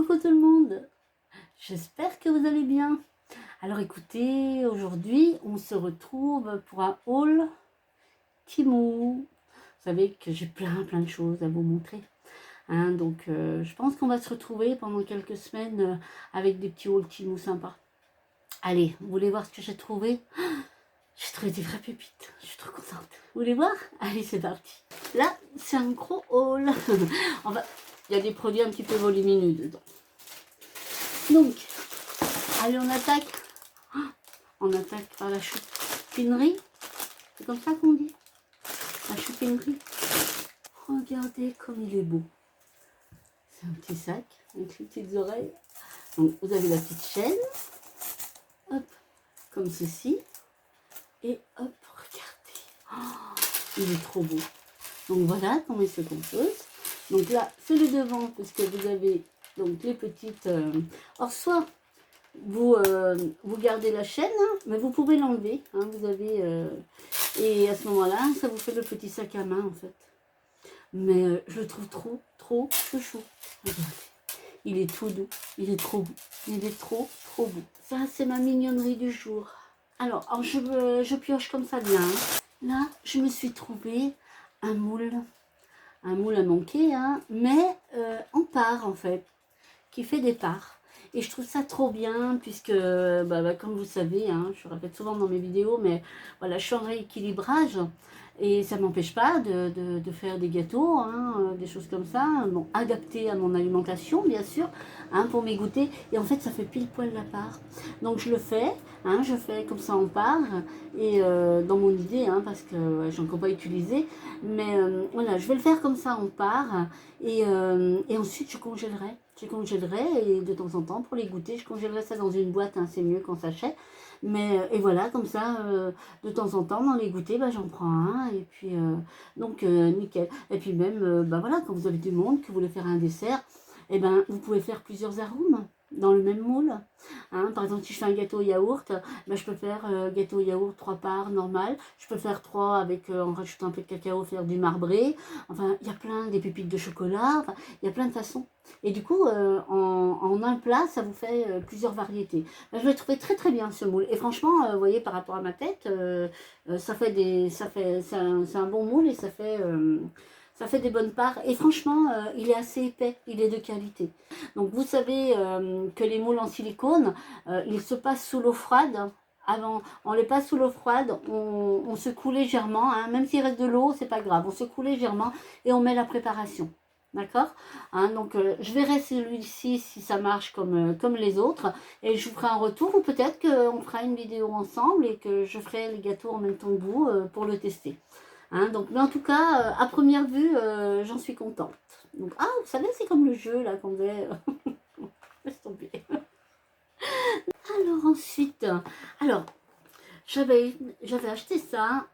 Coucou tout le monde, j'espère que vous allez bien. Alors écoutez, aujourd'hui on se retrouve pour un haul Temu. Vous savez que j'ai plein de choses à vous montrer. Donc je pense qu'on va se retrouver pendant quelques semaines avec des petits hauls Temu sympas. Allez, vous voulez voir ce que j'ai trouvé? J'ai trouvé des vraies pépites, je suis trop contente. Vous voulez voir? Allez, c'est parti. Là, c'est un gros haul. Il y a des produits un petit peu volumineux dedans. Donc, allez, on attaque. On attaque par la choupinerie. C'est comme ça qu'on dit. La choupinerie. Regardez comme il est beau. C'est un petit sac avec les petites oreilles. Donc, vous avez la petite chaîne. Hop, comme ceci. Et hop, regardez. Il est trop beau. Donc, voilà comment il se compose. Donc là, c'est le devant parce que vous avez donc les petites... or, soit vous gardez la chaîne, mais vous pouvez l'enlever. Vous avez... et à ce moment-là, ça vous fait le petit sac à main en fait. Mais je le trouve trop chou. Regardez. Il est tout doux. Il est trop beau. Il est trop beau. Ça, c'est ma mignonnerie du jour. Alors je pioche comme ça bien. Là, je me suis trouvé un moule à manquer, mais en part en fait, qui fait des parts. Et je trouve ça trop bien puisque, comme vous savez, je répète souvent dans mes vidéos, mais voilà, je suis en rééquilibrage et ça ne m'empêche pas de faire des gâteaux, des choses comme ça, bon, adaptés à mon alimentation bien sûr, pour mes goûters. Et en fait, ça fait pile poil la part. Donc je le fais, je fais comme ça en part et dans mon idée, parce que j'en ai pas utilisé, mais voilà, je vais le faire comme ça en part et ensuite je congèlerai. Et de temps en temps, pour les goûter, je congèlerai ça dans une boîte, c'est mieux qu'en sachet. Mais, et voilà, comme ça, de temps en temps, dans les goûters, j'en prends un, et puis, donc, nickel. Et puis même, voilà, quand vous avez du monde, que vous voulez faire un dessert, et vous pouvez faire plusieurs arômes dans le même moule. Par exemple, si je fais un gâteau au yaourt, je peux faire gâteau au yaourt 3 parts normal. Je peux faire 3 avec, en rajoutant un peu de cacao, faire du marbré. Enfin, il y a plein, des pépites de chocolat. Enfin, il y a plein de façons. Et du coup, en un plat, ça vous fait plusieurs variétés. Je l'ai trouvé très bien ce moule. Et franchement, vous voyez, par rapport à ma tête, c'est un bon moule et ça fait des bonnes parts. Et franchement, il est assez épais, il est de qualité. Donc vous savez que les moules en silicone, ils se passent sous l'eau froide. Avant, on les passe sous l'eau froide, on secoue légèrement, même s'il reste de l'eau, c'est pas grave. On secoue légèrement et on met la préparation. D'accord, donc je verrai celui-ci si ça marche comme les autres et je vous ferai un retour ou peut-être qu'on fera une vidéo ensemble et que je ferai les gâteaux en même temps que vous pour le tester. Donc, mais en tout cas, à première vue, j'en suis contente. Donc, vous savez, c'est comme le jeu là qu'on faisait. Laisse tomber. Alors ensuite, j'avais acheté ça,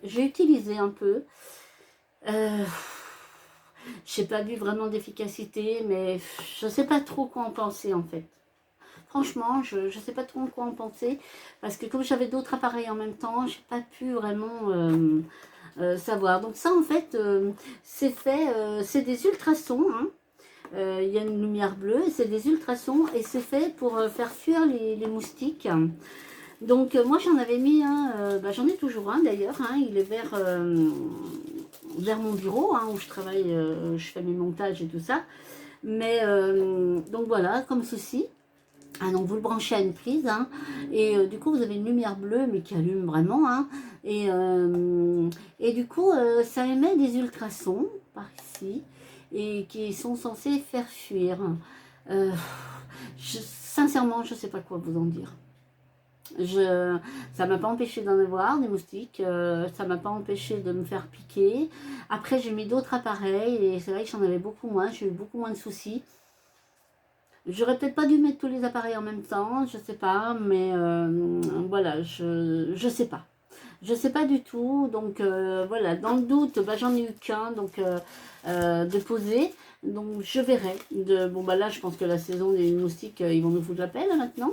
j'ai utilisé un peu. J'ai pas vu vraiment d'efficacité, mais je sais pas trop quoi en penser en fait. Franchement, je sais pas trop quoi en penser, parce que comme j'avais d'autres appareils en même temps, j'ai pas pu vraiment savoir. Donc ça en fait, c'est fait, c'est des ultrasons, il y a une lumière bleue, et c'est des ultrasons, et c'est fait pour faire fuir les moustiques. Donc moi j'en avais mis un, j'en ai toujours un d'ailleurs, il est vers mon bureau, où je travaille, je fais mes montages et tout ça. Mais donc voilà, comme ceci. Donc vous le branchez à une prise, et du coup vous avez une lumière bleue mais qui allume vraiment, et du coup ça émet des ultrasons par ici et qui sont censés faire fuir. Sincèrement, je ne sais pas quoi vous en dire. Ça m'a pas empêché d'en avoir des moustiques, ça m'a pas empêché de me faire piquer. Après j'ai mis d'autres appareils et c'est vrai que j'en avais beaucoup moins, j'ai eu beaucoup moins de soucis. J'aurais peut-être pas dû mettre tous les appareils en même temps, je sais pas, mais voilà, je sais pas. Je sais pas du tout, donc voilà, dans le doute, j'en ai eu qu'un, donc de poser, donc je verrai. Bon là je pense que la saison des moustiques, ils vont nous foutre la paix là maintenant.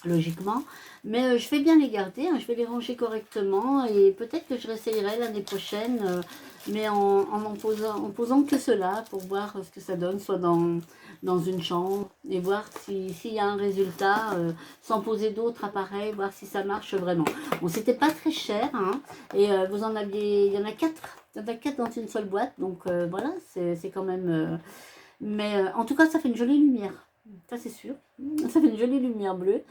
logiquement. Mais je vais bien les garder, hein, je vais les ranger correctement et peut-être que je réessayerai l'année prochaine, mais en posant que cela pour voir ce que ça donne, soit dans une chambre et voir s'il y a un résultat, sans poser d'autres appareils, voir si ça marche vraiment. Bon, c'était pas très cher, hein, et vous en aviez, il y en a 4. Il y en a 4 dans une seule boîte, donc voilà, c'est quand même... mais en tout cas, ça fait une jolie lumière. Ça, c'est sûr. Ça fait une jolie lumière bleue.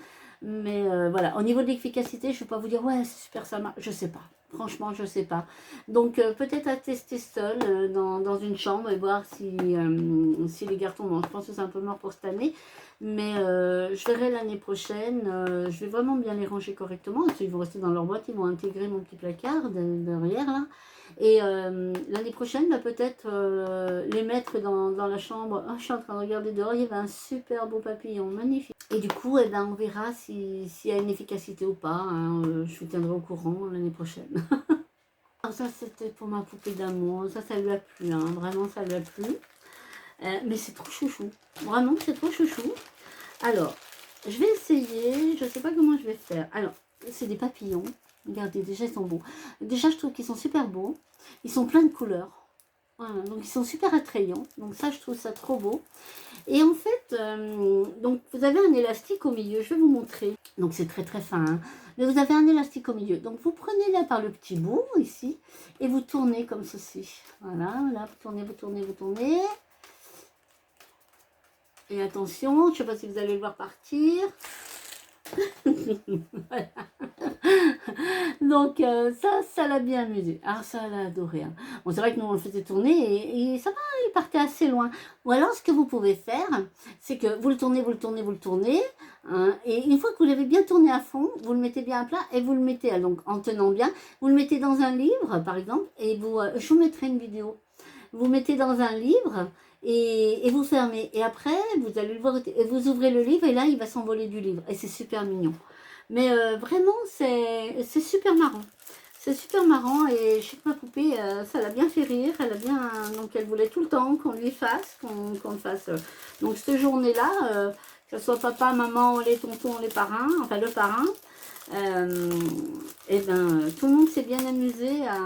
Mais voilà, au niveau de l'efficacité, je ne vais pas vous dire, ouais, c'est super, ça marche. Je sais pas. Franchement, je sais pas. Donc, peut-être à tester seul dans une chambre et voir si les garçons mangent. Je pense que c'est un peu mort pour cette année. Mais je verrai l'année prochaine. Je vais vraiment bien les ranger correctement. Ils vont rester dans leur boîte. Ils vont intégrer mon petit placard derrière là. Et l'année prochaine, bah, peut-être les mettre dans la chambre. Oh, je suis en train de regarder dehors, il y avait un super beau papillon, magnifique. Et du coup, eh ben, on verra s'il y a une efficacité ou pas, hein. Je vous tiendrai au courant l'année prochaine. Alors ça, c'était pour ma poupée d'amour. Ça lui a plu, hein. Vraiment, ça lui a plu. Mais c'est trop chouchou. Vraiment, c'est trop chouchou. Alors, je vais essayer. Je ne sais pas comment je vais faire. Alors, c'est des papillons. Regardez, déjà, ils sont beaux. Déjà, je trouve qu'ils sont super beaux. Ils sont pleins de couleurs. Voilà, donc ils sont super attrayants. Donc ça, je trouve ça trop beau. Et en fait, donc vous avez un élastique au milieu. Je vais vous montrer. Donc c'est très très fin, hein. Mais vous avez un élastique au milieu. Donc vous prenez là par le petit bout, ici, et vous tournez comme ceci. Voilà, là, vous tournez, vous tournez, vous tournez. Et attention, je ne sais pas si vous allez le voir partir. Voilà. Donc ça l'a bien amusé. Ah, ça l'a adoré, hein. Bon, c'est vrai que nous on le faisait tourner et ça va, il partait assez loin. Ou alors ce que vous pouvez faire, c'est que vous le tournez, vous le tournez, vous le tournez, hein, et une fois que vous l'avez bien tourné à fond, vous le mettez bien à plat et vous le mettez, donc en tenant bien, vous le mettez dans un livre par exemple, et je vous mettrai une vidéo. Vous mettez dans un livre et vous fermez. Et après, vous allez le voir, et vous ouvrez le livre et là, il va s'envoler du livre. Et c'est super mignon. Mais vraiment, c'est super marrant. C'est super marrant et je sais que ma poupée, ça l'a bien fait rire. Elle a bien, donc elle voulait tout le temps qu'on lui fasse, qu'on le fasse. Donc cette journée-là, que ce soit papa, maman, les tontons, les parrains, enfin le parrain, et ben tout le monde s'est bien amusé à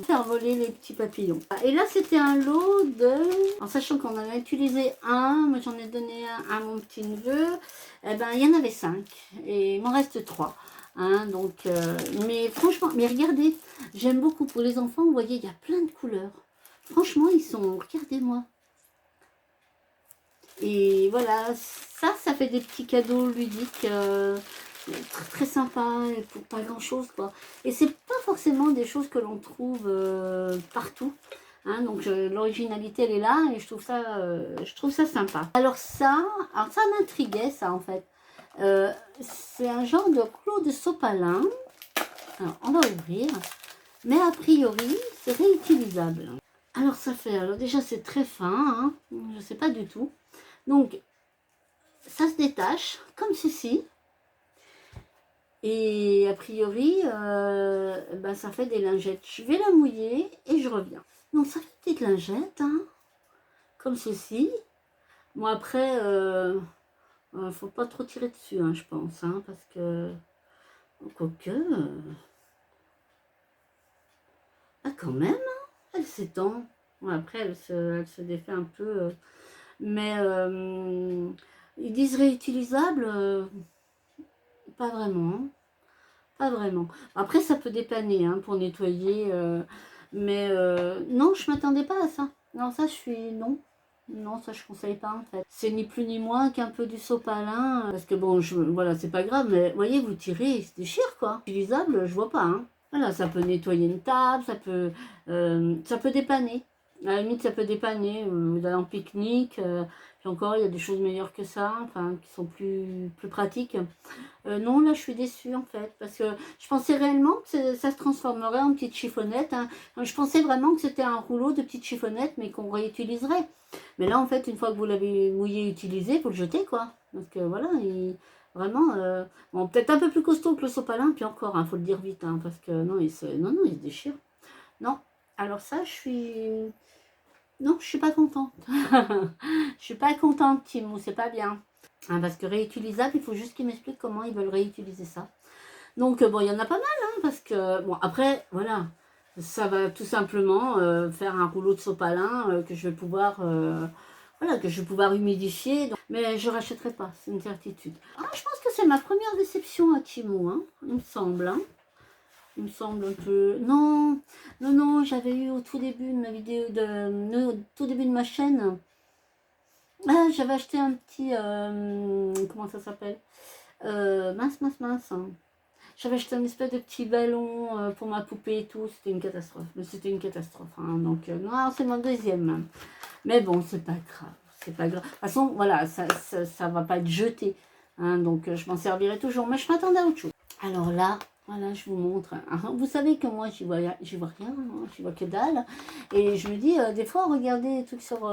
faire voler les petits papillons. Et là c'était un lot de, en sachant qu'on en a utilisé un, moi j'en ai donné un à mon petit neveu, et ben il y en avait 5 et il m'en reste 3. Hein, donc, mais franchement, mais regardez, j'aime beaucoup pour les enfants, vous voyez, il y a plein de couleurs. Franchement, ils sont, regardez-moi. Et voilà, ça fait des petits cadeaux ludiques très, très sympas et pour pas grand chose quoi. Et c'est pas forcément des choses que l'on trouve partout. Hein, donc l'originalité elle est là et je trouve ça sympa. Alors ça m'intriguait ça en fait. C'est un genre de clou de sopalin. Alors on va ouvrir. Mais a priori c'est réutilisable. Alors ça fait, alors déjà c'est très fin, hein, je sais pas du tout. Donc ça se détache comme ceci. Et a priori, ben, ça fait des lingettes. Je vais la mouiller et je reviens. Donc ça fait des lingettes, hein, comme ceci. Bon après, faut pas trop tirer dessus, hein, je pense, hein, parce que quoique, ah quand même, hein, elle s'étend. Bon, après, elle se défait un peu, mais ils disent réutilisable, pas vraiment, hein. Pas vraiment. Après, ça peut dépanner hein, pour nettoyer. Mais non, je m'attendais pas à ça. Non, ça, je suis... Non. Non, ça, je conseille pas, en fait. C'est ni plus ni moins qu'un peu du sopalin. Parce que bon, voilà, c'est pas grave. Mais vous voyez, vous tirez, il se déchire, quoi. Utilisable, je vois pas, hein. Voilà, ça peut nettoyer une table, ça peut dépanner. À la limite, ça peut dépanner. Vous allez en pique-nique. Puis encore, il y a des choses meilleures que ça, enfin, qui sont plus pratiques. Non, là, je suis déçue, en fait, parce que je pensais réellement que ça se transformerait en petite chiffonnette, hein. Je pensais vraiment que c'était un rouleau de petites chiffonnettes, mais qu'on réutiliserait. Mais là, en fait, une fois que vous l'avez mouillé, utilisé, vous le jetez, quoi. Donc, voilà, vraiment, bon, peut-être un peu plus costaud que le sopalin, puis encore, il faut le dire vite, hein, parce que non, non, il se déchire. Non, alors ça, non, je suis pas contente. Je suis pas contente, Timou, c'est pas bien. Hein, parce que réutilisable, il faut juste qu'ils m'expliquent comment ils veulent réutiliser ça. Donc, bon, il y en a pas mal, hein, parce que, bon, après, voilà, ça va tout simplement faire un rouleau de sopalin que je vais pouvoir, voilà, que je vais pouvoir humidifier. Donc, mais je rachèterai pas, c'est une certitude. Ah, je pense que c'est ma première déception à Timo, hein, il me semble, hein. Il me semble un peu... Non, non, non, j'avais eu au tout début de ma vidéo, au tout début de ma chaîne, ah, j'avais acheté un petit... comment ça s'appelle mince, mince, mince. Hein. J'avais acheté un espèce de petit ballon pour ma poupée et tout. C'était une catastrophe. Mais c'était une catastrophe. Hein. Donc, non, c'est mon deuxième même. Mais bon, c'est pas grave. C'est pas grave. De toute façon, voilà, ça va pas être jeté. Hein, donc, je m'en servirai toujours. Mais je m'attendais à autre chose. Alors là, voilà, je vous montre. Hein. Vous savez que moi, j'y vois rien. Hein, j'y vois que dalle. Et je me dis, des fois, regarder des trucs sur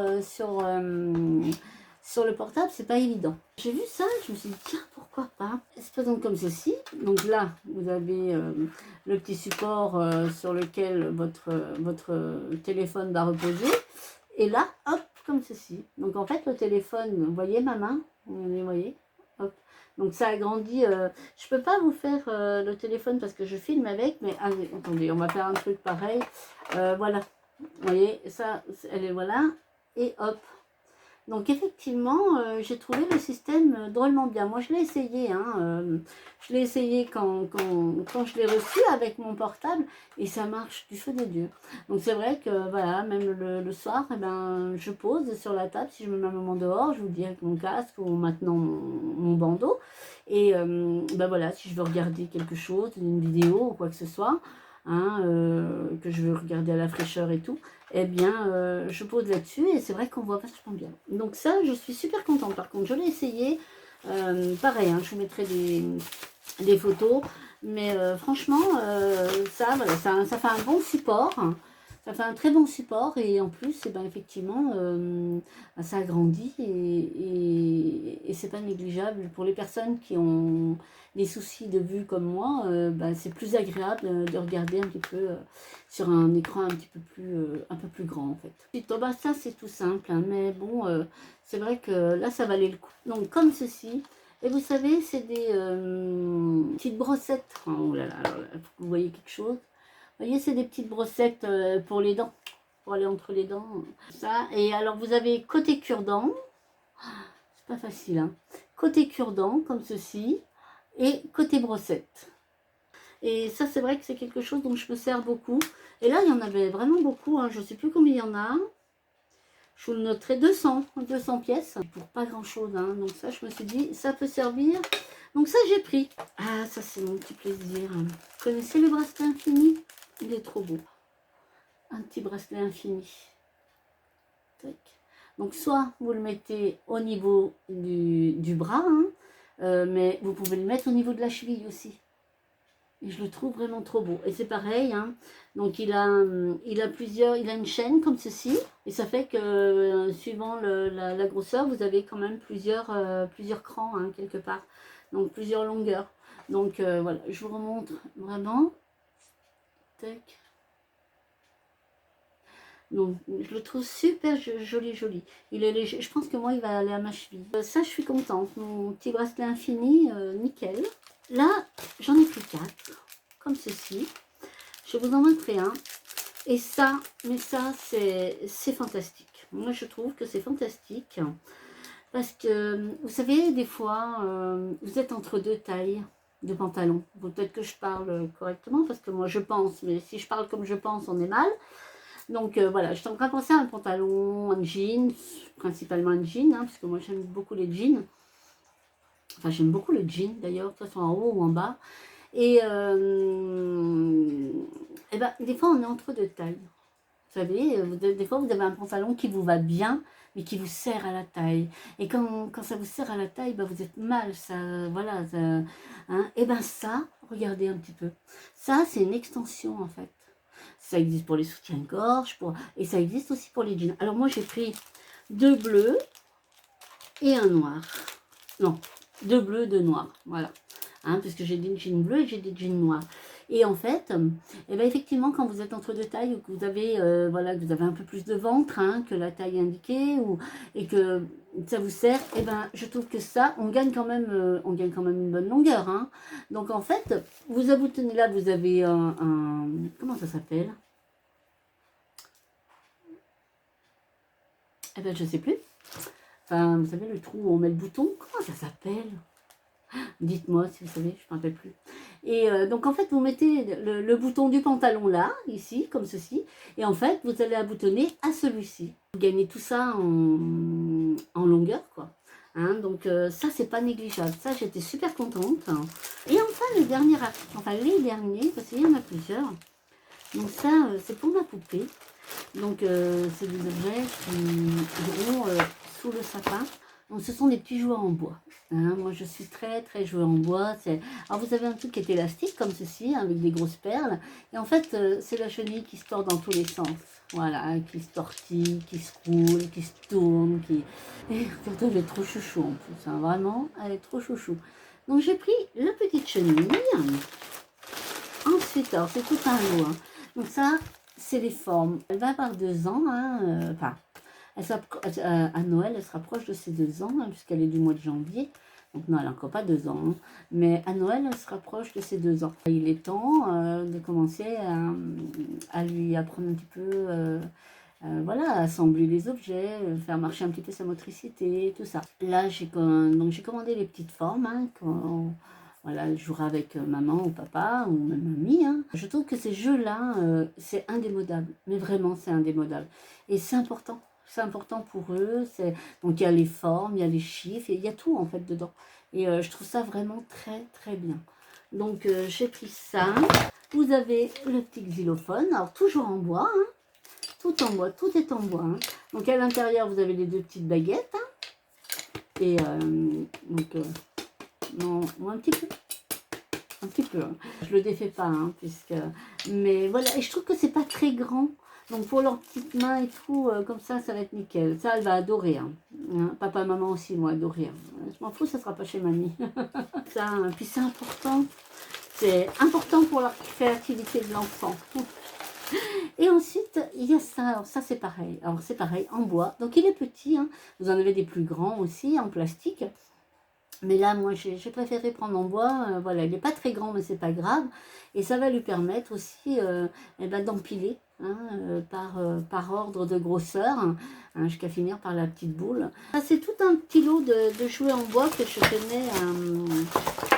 le portable, c'est pas évident. J'ai vu ça, je me suis dit, tiens, pourquoi pas. C'est pas donc comme ceci. Donc là, vous avez le petit support sur lequel votre téléphone va reposer. Et là, hop, comme ceci. Donc en fait, le téléphone, vous voyez ma main? Vous voyez? Hop. Donc ça agrandit. Je peux pas vous faire le téléphone parce que je filme avec, mais attendez, on va faire un truc pareil. Voilà. Vous voyez, ça, elle est voilà. Et hop. Donc effectivement, j'ai trouvé le système drôlement bien. Moi, je l'ai essayé. Hein, je l'ai essayé quand je l'ai reçu avec mon portable et ça marche du feu de Dieu. Donc c'est vrai que voilà, même le soir, eh ben, je pose sur la table. Si je me mets un moment dehors, je vous dis avec mon casque ou maintenant mon bandeau. Et ben voilà, si je veux regarder quelque chose, une vidéo ou quoi que ce soit, hein, que je veux regarder à la fraîcheur et tout, eh bien, je pose là-dessus et c'est vrai qu'on voit vachement bien. Donc ça, je suis super contente. Par contre, je l'ai essayé. Pareil, hein, je vous mettrai des photos. Mais franchement, ça, voilà, ça fait un bon support. Ça fait un très bon support et en plus, eh ben, effectivement, ça agrandit et c'est pas négligeable. Pour les personnes qui ont des soucis de vue comme moi, ben, c'est plus agréable de regarder un petit peu sur un écran un peu plus grand en fait. Et, bah, ça c'est tout simple, hein, mais bon, c'est vrai que là ça valait le coup. Donc comme ceci, et vous savez, c'est des petites brossettes. Oh là là, alors là, vous voyez quelque chose? Vous voyez, c'est des petites brossettes pour les dents, pour aller entre les dents. Ça. Et alors, vous avez côté cure-dent, c'est pas facile, hein. Côté cure-dent, comme ceci, et côté brossette. Et ça, c'est vrai que c'est quelque chose dont je me sers beaucoup. Et là, il y en avait vraiment beaucoup, hein. Je ne sais plus combien il y en a. Je vous le noterai 200 pièces, pour pas grand-chose, hein. Donc ça, je me suis dit, ça peut servir. Donc ça, j'ai pris. Ah, ça, c'est mon petit plaisir. Vous connaissez le bracelet infini? Il est trop beau. Un petit bracelet infini. Tac. Donc soit vous le mettez au niveau du bras, hein, mais vous pouvez le mettre au niveau de la cheville aussi. Et je le trouve vraiment trop beau. Et c'est pareil, hein. Donc il a une chaîne comme ceci. Et ça fait que suivant la grosseur, vous avez quand même plusieurs crans, hein, quelque part. Donc plusieurs longueurs. Donc voilà, je vous remontre vraiment. Tac. Donc, je le trouve super joli. Il est léger. Je pense que moi, il va aller à ma cheville. Ça, je suis contente. Mon petit bracelet infini, nickel. Là, j'en ai pris 4, comme ceci. Je vais vous en montrer un. Et ça, mais ça, c'est fantastique. Moi, je trouve que c'est fantastique. Parce que, vous savez, des fois, vous êtes entre deux tailles de pantalon. Peut-être que je parle correctement, parce que moi, je pense. Mais si je parle comme je pense, on est mal. Donc voilà, je suis en train de penser à un pantalon, un jean, principalement un jean, hein, parce que moi j'aime beaucoup les jeans. Enfin, j'aime beaucoup le jean d'ailleurs, que ce soit en haut ou en bas. Et ben, des fois on est entre deux tailles. Vous savez, des fois vous avez un pantalon qui vous va bien, mais qui vous serre à la taille. Et quand ça vous serre à la taille, ben, vous êtes mal, ça, voilà. Ça, hein. Et ben ça, regardez un petit peu. Ça, c'est une extension en fait. Ça existe pour les soutiens-gorge, et ça existe aussi pour les jeans. Alors moi j'ai pris 2 bleus et un noir. Non, 2 bleus, 2 noirs, voilà. Hein, parce que j'ai des jeans bleus et j'ai des jeans noirs. Et en fait, eh ben effectivement, quand vous êtes entre deux tailles, ou que vous avez, voilà, que vous avez un peu plus de ventre que la taille indiquée, et que ça vous sert, eh ben, je trouve que ça, on gagne quand même une bonne longueur. Donc en fait, vous aboutonnez là, vous avez comment ça s'appelle? Eh ben, je sais plus. Enfin, vous savez, le trou où on met le bouton, comment ça s'appelle? Dites-moi si vous savez, je ne me rappelle plus. Et donc en fait, vous mettez le bouton du pantalon là, ici, comme ceci, et en fait, vous allez aboutonner à celui-ci. Vous gagnez tout ça en longueur, quoi. Donc ça, c'est pas négligeable. Ça, j'étais super contente. Et enfin, le dernier article, enfin les derniers, parce qu'il y en a plusieurs. Donc ça, c'est pour ma poupée. Donc c'est des objets qui iront sous le sapin. Donc ce sont des petits jouets en bois. Moi je suis très jouet en bois. Alors vous avez un truc qui est élastique comme ceci, avec des grosses perles. Et en fait c'est la chenille qui se tord dans tous les sens. Voilà, qui se tortille, qui se roule, qui se tourne. Et surtout elle est trop chouchou en plus. Vraiment, elle est trop chouchou. Donc j'ai pris la petite chenille. Ensuite, alors c'est tout un lot. Donc ça, c'est les formes. Elle va avoir 2 ans. Enfin, à Noël, elle se rapproche de ses 2 ans, puisqu'elle est du mois de janvier. Donc non, elle n'a encore pas 2 ans. Mais à Noël, elle se rapproche de ses 2 ans. Il est temps de commencer à lui apprendre un petit peu... voilà, assembler les objets, faire marcher un petit peu sa motricité, tout ça. Là, j'ai commandé les petites formes, voilà, elle jouera avec maman ou papa ou même mamie. Je trouve que ces jeux-là, c'est indémodable. Mais vraiment, c'est indémodable. Et c'est important. C'est important pour eux. Donc, il y a les formes, il y a les chiffres, il y a tout en fait dedans. Et je trouve ça vraiment très bien. Donc, j'ai pris ça. Vous avez le petit xylophone. Alors, toujours en bois. Tout en bois, tout est en bois. Donc, à l'intérieur, vous avez les 2 petites baguettes. Et donc... non, un petit peu. Un petit peu. Je le défais pas, puisque... Mais voilà, et je trouve que c'est pas très grand. Donc pour leurs petites mains et tout, comme ça va être nickel. Ça, elle va adorer. Papa, maman aussi, moi, adorer. Je m'en fous, ça sera pas chez mamie. Ça, puis c'est important. C'est important pour la créativité de l'enfant. Et ensuite, il y a ça. Alors ça, c'est pareil. Alors c'est pareil, en bois. Donc il est petit. Vous en avez des plus grands aussi, en plastique. Mais là, moi, j'ai préféré prendre en bois. Voilà, il n'est pas très grand, mais c'est pas grave. Et ça va lui permettre aussi d'empiler par ordre de grosseur, jusqu'à finir par la petite boule. Ça, c'est tout un petit lot de jouets en bois que je tenais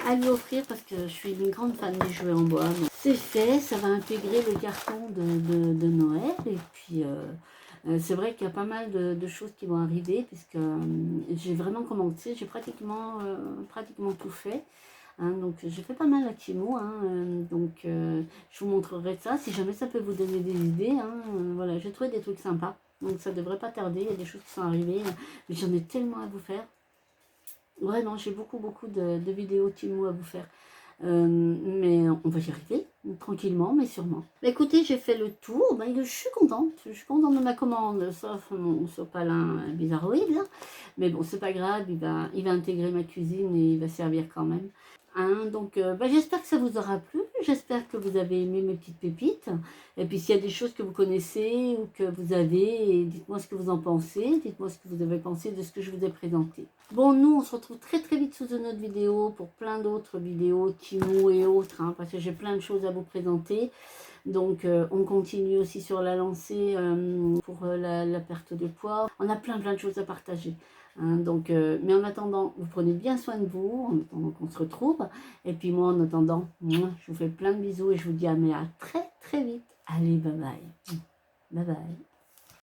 à lui offrir parce que je suis une grande fan des jouets en bois. C'est fait, ça va intégrer le carton de Noël. Et puis... c'est vrai qu'il y a pas mal de choses qui vont arriver puisque j'ai vraiment commencé, j'ai pratiquement tout fait. Donc j'ai fait pas mal à Timo, donc je vous montrerai ça si jamais ça peut vous donner des idées. Voilà, j'ai trouvé des trucs sympas, donc ça devrait pas tarder, il y a des choses qui sont arrivées, mais j'en ai tellement à vous faire. Vraiment, j'ai beaucoup de vidéos Timo à vous faire. Mais on va y arriver, tranquillement, mais sûrement. Bah, écoutez, j'ai fait le tour, je suis contente de ma commande, sauf mon sopalin bizarroïde, mais bon, c'est pas grave, il va intégrer ma cuisine et il va servir quand même. Donc j'espère que ça vous aura plu, j'espère que vous avez aimé mes petites pépites, et puis s'il y a des choses que vous connaissez ou que vous avez, dites-moi ce que vous en pensez, dites-moi ce que vous avez pensé de ce que je vous ai présenté. Bon, nous on se retrouve très vite sous une autre vidéo pour plein d'autres vidéos, Timo et autres, parce que j'ai plein de choses à vous présenter. Donc on continue aussi sur la lancée pour la perte de poids. On a plein de choses à partager. Donc, mais en attendant, vous prenez bien soin de vous, en attendant qu'on se retrouve. Et puis moi, en attendant, je vous fais plein de bisous et je vous dis à très vite. Allez, bye bye. Bye bye.